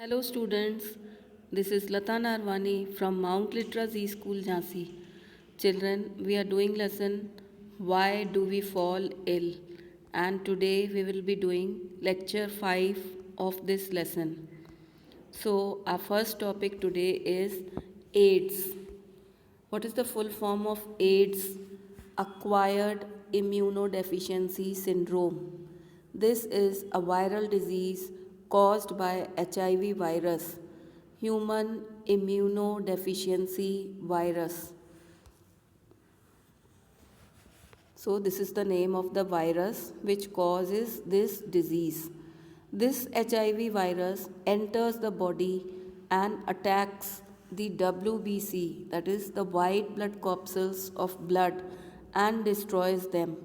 Hello students, this is Lata Narwani from Mount Litra Z School Jhansi. Children, we are doing lesson Why Do We Fall Ill? And today we will be doing lecture 5 of this lesson. So our first topic today is AIDS. What is the full form of AIDS? Acquired Immunodeficiency Syndrome. This is a viral disease caused by HIV virus, human immunodeficiency virus. So, this is the name of the virus which causes this disease. This HIV virus enters the body and attacks the WBC, that is the white blood corpuscles of blood, and destroys them.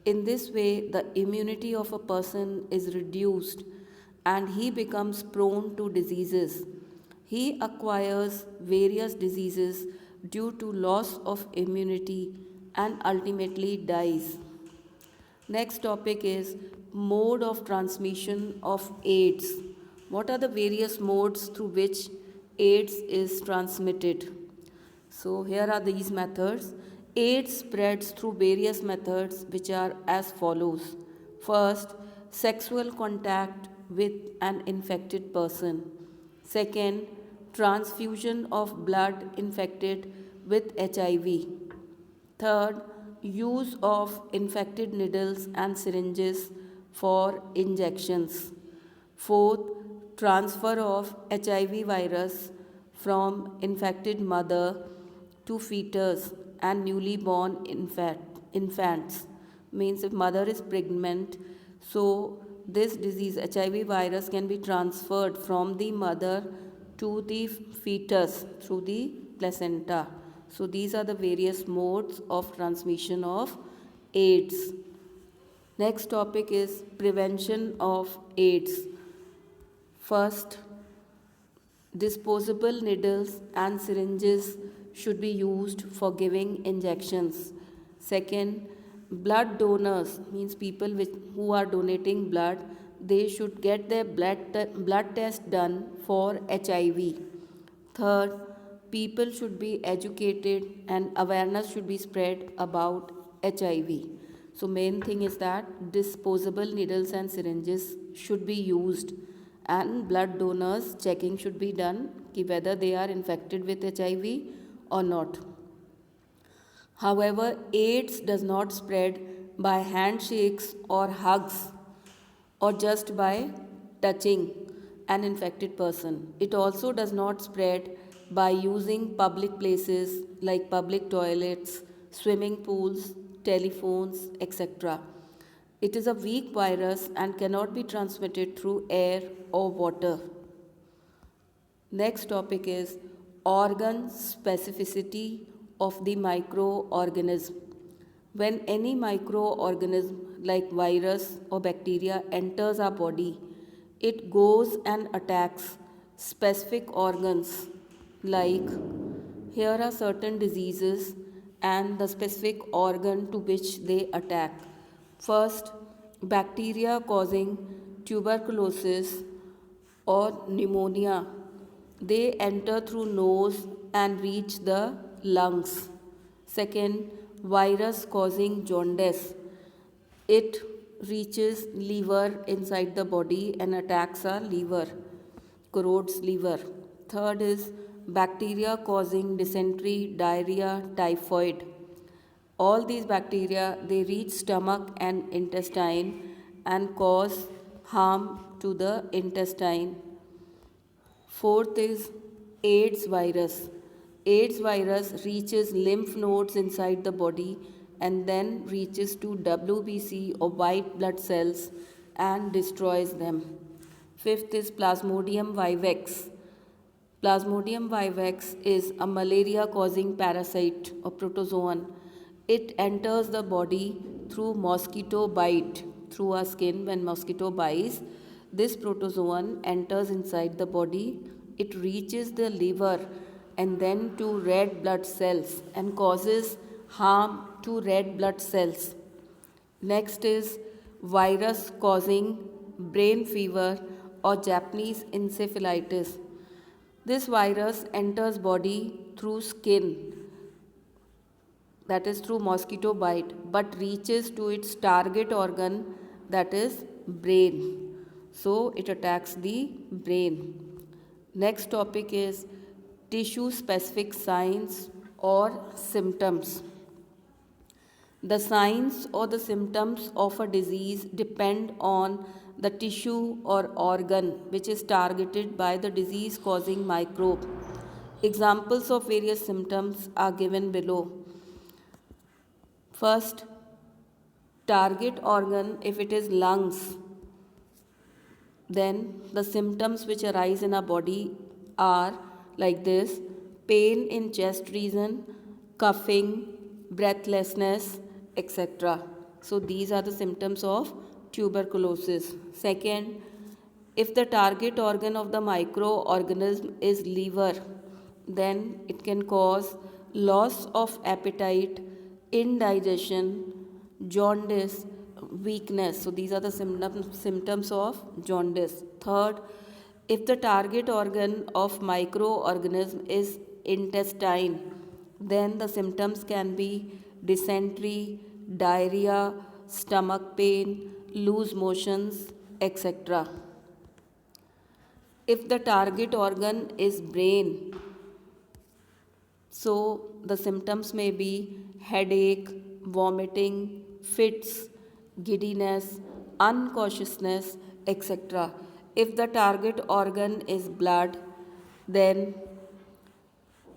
In this way, the immunity of a person is reduced and he becomes prone to diseases. He acquires various diseases due to loss of immunity and ultimately dies. Next topic is mode of transmission of AIDS. What are the various modes through which AIDS is transmitted? So here are these methods. AIDS spreads through various methods which are as follows. First, sexual contact with an infected person. Second, transfusion of blood infected with HIV. Third, use of infected needles and syringes for injections. Fourth, transfer of HIV virus from infected mother to fetus and newly born infants. Means if mother is pregnant, so this disease HIV virus can be transferred from the mother to the fetus through the placenta. So these are the various modes of transmission of AIDS. Next topic is prevention of AIDS. First, disposable needles and syringes should be used for giving injections. Second, blood donors, means people who are donating blood, they should get their blood test done for HIV. Third, people should be educated and awareness should be spread about HIV. So main thing is that disposable needles and syringes should be used and blood donors checking should be done whether they are infected with HIV or not. However, AIDS does not spread by handshakes or hugs or just by touching an infected person. It also does not spread by using public places like public toilets, swimming pools, telephones, etc. It is a weak virus and cannot be transmitted through air or water. Next topic is organ specificity of the microorganism. When any microorganism like virus or bacteria enters our body, it goes and attacks specific organs like here are certain diseases and the specific organ to which they attack. First, bacteria causing tuberculosis or pneumonia. They enter through nose and reach the lungs. Second, virus causing jaundice. It reaches liver inside the body and attacks our liver, corrodes liver. Third is bacteria causing dysentery, diarrhea, typhoid. All these bacteria they reach stomach and intestine and cause harm to the intestine. Fourth is AIDS virus. AIDS virus reaches lymph nodes inside the body and then reaches to WBC or white blood cells and destroys them. Fifth is Plasmodium vivax. Plasmodium vivax is a malaria causing parasite or protozoan. It enters the body through mosquito bite, through our skin when mosquito bites. This protozoan enters inside the body. It reaches the liver and then to red blood cells and causes harm to red blood cells. Next is virus causing brain fever or Japanese encephalitis. This virus enters body through skin, that is through mosquito bite, but reaches to its target organ, that is brain. So it attacks the brain. Next topic is tissue specific signs or symptoms. The signs or the symptoms of a disease depend on the tissue or organ which is targeted by the disease causing microbe. Examples of various symptoms are given below. First, target organ, if it is lungs, then the symptoms which arise in our body are like this: pain in chest region, coughing, breathlessness, etc. So these are the symptoms of tuberculosis. Second, if the target organ of the microorganism is liver, then it can cause loss of appetite, indigestion, jaundice, weakness. So these are the symptoms of jaundice. Third, if the target organ of microorganism is intestine, then the symptoms can be dysentery, diarrhea, stomach pain, loose motions, etc. If the target organ is brain, so the symptoms may be headache, vomiting, fits, giddiness, unconsciousness, etc. If the target organ is blood, then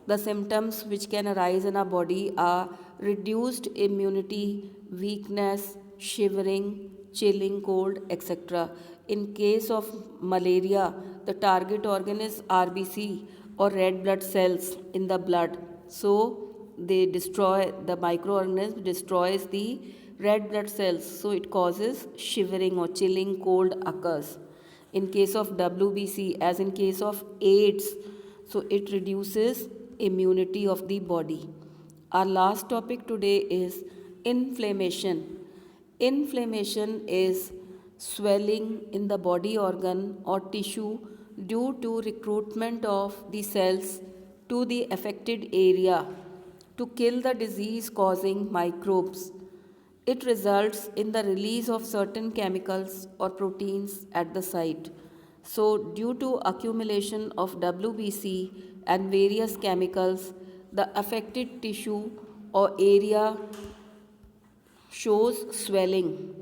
the symptoms which can arise in our body are reduced immunity, weakness, shivering, chilling, cold, etc. In case of malaria, the target organ is RBC or red blood cells in the blood. So they destroy, the microorganism destroys the red blood cells, so it causes shivering or chilling, cold occurs. In case of WBC, as in case of AIDS, so it reduces immunity of the body. Our last topic today is inflammation. Inflammation is swelling in the body organ or tissue due to recruitment of the cells to the affected area to kill the disease causing microbes. It results in the release of certain chemicals or proteins at the site. So, due to accumulation of WBC and various chemicals, the affected tissue or area shows swelling.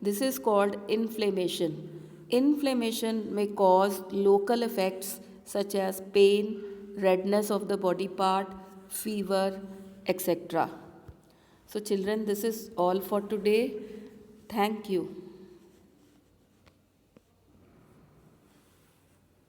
This is called inflammation. Inflammation may cause local effects such as pain, redness of the body part, fever, etc. So, children, this is all for today. Thank you.